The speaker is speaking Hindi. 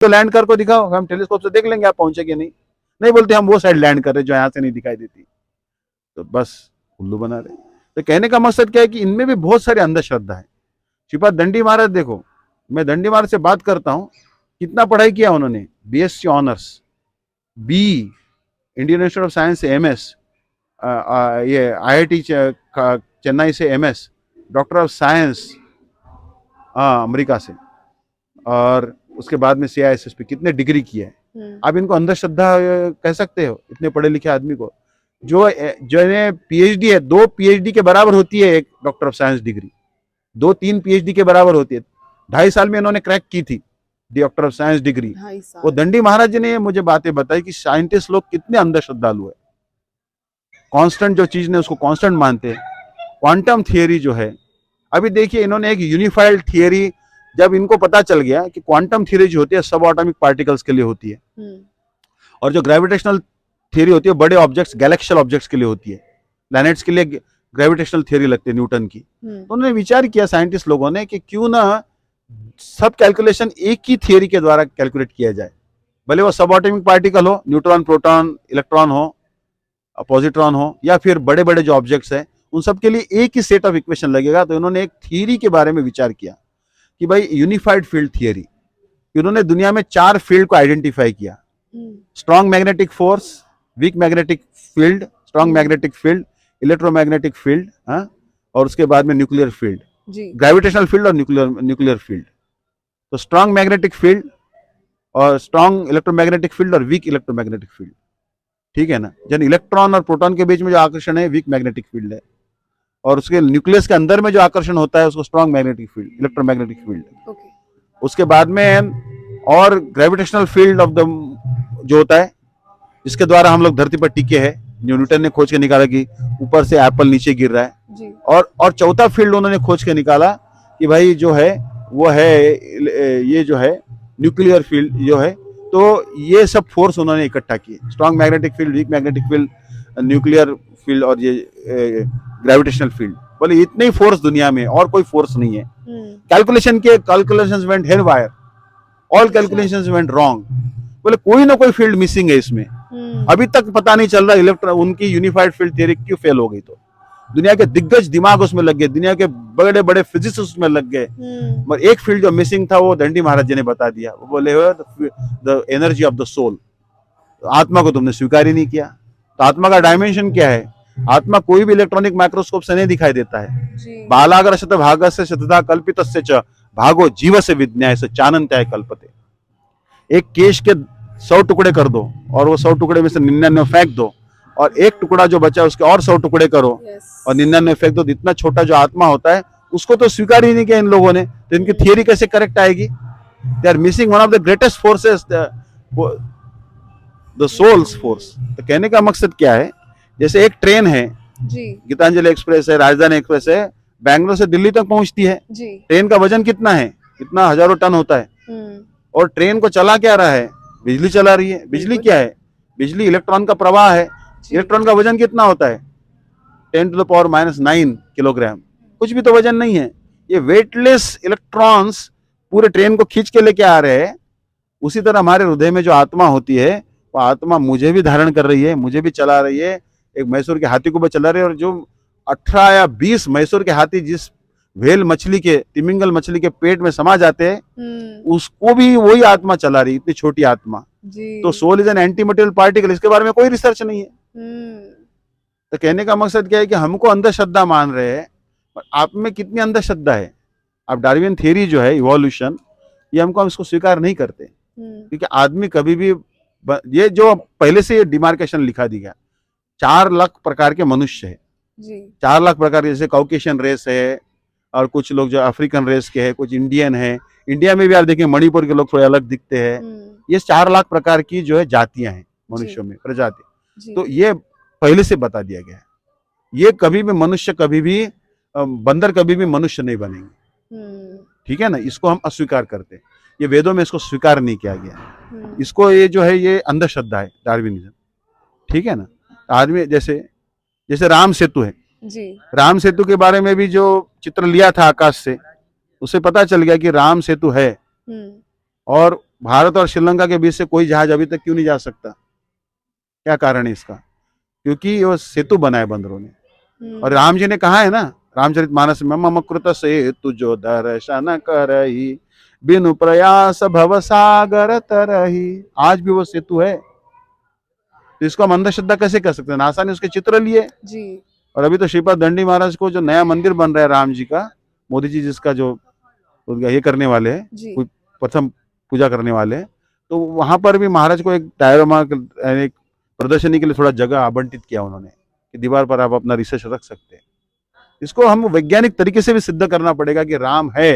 तो लैंड कर को दिखाओ, हम टेलीस्कोप से देख लेंगे आप पहुंचे कि नहीं। नहीं बोलते हम वो साइड लैंड कर रहे जो यहाँ से नहीं दिखाई देती, तो बस उल्लू बना रहे। तो कहने का मकसद क्या है कि इनमें भी बहुत सारी अंधश्रद्धा है। श्रीपाद दंडी महाराज देखो, मैं दंडी महाराज से बात करता हूँ, कितना पढ़ाई किया उन्होंने, BSc honours, B Indian Institute of Science से एमएस, ये आईआईटी चेन्नई से MS, doctor of science America से, और उसके बाद में सीआईएसएसपी, कितने डिग्री किए हैं। आप इनको अंधश्रद्धा कह सकते हो इतने पढ़े लिखे आदमी को? जो पीएचडी है, 2 पीएचडी के बराबर होती है एक doctor of science degree, 2-3 PhD के बराबर होती है। 2.5 साल में इन्होंने क्रैक की थी डॉक्टर ऑफ साइंस डिग्री। वो दंडी महाराज जी ने मुझे बातें बताई कि साइंटिस्ट लोग कितने अंधश्रद्धालु है, कांस्टेंट जो चीज ने उसको कांस्टेंट मानते हैं। क्वांटम थियरी जो है, अभी देखिए इन्होंने एक यूनिफाइड थियरी, जब इनको पता चल गया कि क्वांटम थियरी जो होती है सब एटॉमिक पार्टिकल्स के लिए होती है, और जो ग्रेविटेशनल थियरी होती है बड़े ऑब्जेक्ट्स, गैलेक्शियल ऑब्जेक्ट्स के लिए होती है, प्लैनेट्स के लिए ग्रेविटेशनल थियरी लगती है न्यूटन की। तो उन्होंने विचार किया साइंटिस्ट लोगों ने कि क्यों ना सब कैलकुलेशन एक ही थियरी के द्वारा कैलकुलेट किया जाए, भले वो सब एटॉमिक पार्टिकल हो, न्यूट्रॉन, प्रोटॉन, इलेक्ट्रॉन हो, पॉजिट्रॉन हो, या फिर बड़े बड़े जो ऑब्जेक्ट्स हैं उन सब के लिए एक ही सेट ऑफ इक्वेशन लगेगा। तो इन्होंने एक थियरी के बारे में विचार किया कि भाई यूनिफाइड फील्ड थियरी। इन्होंने दुनिया में 4 फील्ड को आइडेंटिफाई किया, strong magnetic force, weak magnetic field, strong magnetic field, electromagnetic field, और उसके बाद में न्यूक्लियर फील्ड, ग्रेविटेशनल फील्ड और न्यूक्लियर फील्ड। तो स्ट्रॉन्ग मैग्नेटिक फील्ड और स्ट्रॉन्ग इलेक्ट्रोमैग्नेटिक फील्ड और वीक इलेक्ट्रोमैग्नेटिक फील्ड, ठीक है ना। जन इलेक्ट्रॉन और प्रोटॉन के बीच में जो आकर्षण है वीक मैग्नेटिक फील्ड है, और उसके न्यूक्लियस के अंदर में जो आकर्षण होता है उसको strong magnetic field, electromagnetic field. उसके बाद में और ग्रेविटेशनल फील्ड ऑफ द जो होता है, जिसके द्वारा हम लोग धरती पर टिके हैं, जो न्यूटन ने खोज के निकाला कि ऊपर से एप्पल नीचे गिर रहा है जी। और चौथा फील्ड उन्होंने खोज के निकाला कि भाई जो है वो है ये जो है न्यूक्लियर फील्ड जो है। तो ये सब फोर्स उन्होंने इकट्ठा किए, strong magnetic field, weak magnetic field, nuclear field और ये ग्रेविटेशनल फील्ड। बोले इतने ही फोर्स दुनिया में, और कोई फोर्स नहीं है। Calculations went haywire, all calculations went wrong. बोले कोई ना कोई फील्ड मिसिंग है इसमें, अभी तक पता नहीं चल रहा इलेक्ट्रॉन उनकी यूनिफाइड फील्ड थ्योरी क्यों फेल हो गई। तो दुनिया के दिग्गज दिमाग उसमें लग गए, दुनिया के बड़े बड़े फिजिसिस्ट उसमें लग गए, मगर एक फील्ड जो मिसिंग था वो दंडी महाराज जी ने बता दिया। वो बोले the energy of the soul, आत्मा को तुमने स्वीकार ही नहीं किया। तो आत्मा का डायमेंशन क्या है? आत्मा कोई भी इलेक्ट्रॉनिक माइक्रोस्कोप से नहीं दिखाई देता है। बालाग्र शत भागस्य शतधा कल्पितस्य च भागो जीवस्य विज्ञायस्य चानन्त्याय कल्पते। एक केश के 100 टुकड़े कर दो और वो 100 टुकड़े में से 99 फेंक दो, और एक टुकड़ा जो बचा उसके और 100 टुकड़े करो और 99 फेंक दो। इतना छोटा जो आत्मा होता है उसको तो स्वीकार ही नहीं किया इन लोगों ने, तो इनकी थियरी कैसे करेक्ट आएगी? They are missing one of the greatest forces, the soul's force. तो कहने का मकसद क्या है, जैसे एक ट्रेन है जी, गीतांजलि एक्सप्रेस है, राजधानी एक्सप्रेस है, बैंगलोर से दिल्ली तक पहुंचती है जी। ट्रेन का वजन कितना है? इतना हजारों टन होता है। और ट्रेन को चला क्या रहा है? बिजली चला रही है। बिजली क्या है? बिजली इलेक्ट्रॉन का प्रवाह है। इलेक्ट्रॉन का वजन कितना होता है? 10⁻⁹ किलोग्राम। कुछ भी तो वजन नहीं है। ये वेटलेस इलेक्ट्रॉन्स पूरे ट्रेन को खींच के लेके आ रहे हैं। उसी तरह हमारे हृदय में जो आत्मा होती है, वो आत्मा मुझे भी धारण कर रही है, मुझे भी चला रही है, एक मैसूर के हाथी को भी चला रही है। और जो 18 या 20 मैसूर के हाथी जिस व्हेल मछली के, तिमिंगल मछली के पेट में समा जाते हैं, उसको भी वही आत्मा चला रही, इतनी छोटी आत्मा जी। तो soul is an anti material particle. इसके बारे में कोई रिसर्च नहीं है। तो कहने का मकसद क्या है कि हमको अंधश्रद्धा मान रहे हैं, पर आप में कितनी अंधश्रद्धा है? आप डार्विन थियरी जो है इवोल्यूशन, ये हम इसको स्वीकार नहीं करते, क्योंकि आदमी कभी भी, ये जो पहले से ये डिमार्केशन लिखा दिया, 4 लाख प्रकार के मनुष्य है जी। 4 लाख प्रकार, जैसे कॉकेशियन रेस है, और कुछ लोग जो अफ्रीकन रेस के हैं, कुछ इंडियन है। इंडिया में भी आप देखें मणिपुर के लोग थोड़े अलग दिखते हैं। ये 4 लाख प्रकार की जो है जातियां हैं मनुष्यों में, प्रजाति। तो ये पहले से बता दिया गया है। ये कभी भी मनुष्य, कभी भी बंदर कभी भी मनुष्य नहीं बनेंगे, ठीक है ना। इसको हम अस्वीकार करते हैं, ये वेदों में इसको स्वीकार नहीं किया गया। इसको ये जो है ये अंधश्रद्धा है, डार्विनिज्म, ठीक है ना। आदमी जैसे राम सेतु है जी। राम सेतु के बारे में भी जो चित्र लिया था आकाश से, उससे पता चल गया कि राम सेतु है, और भारत और श्रीलंका के बीच से कोई जहाज अभी तक क्यों नहीं जा सकता? क्या कारण है इसका? क्योंकि वो सेतु बनाए बंदरों ने। और राम जी ने कहा है ना, रामचरितमानस में, मम कृत सेतु जो दर्शन करही, बिनु प्रयास भव सागर तरही। आज भी वो सेतु है, तो इसको हम अंधश्रद्धा कैसे कर सकते हैं? नासा ने उसके चित्र लिए जी। और अभी तो श्रीपाद दंडी महाराज को जो नया मंदिर बन रहा है राम जी का, मोदी जी जिसका जो उनका ये करने वाले हैं, जी। प्रथम पूजा करने वाले हैं, तो वहां पर भी महाराज को एक डायरोमा, एक प्रदर्शनी के लिए थोड़ा जगह आवंटित किया उन्होंने कि दीवार पर आप अपना रिसर्च रख सकते हैं। इसको हम वैज्ञानिक तरीके से भी सिद्ध करना पड़ेगा कि राम है।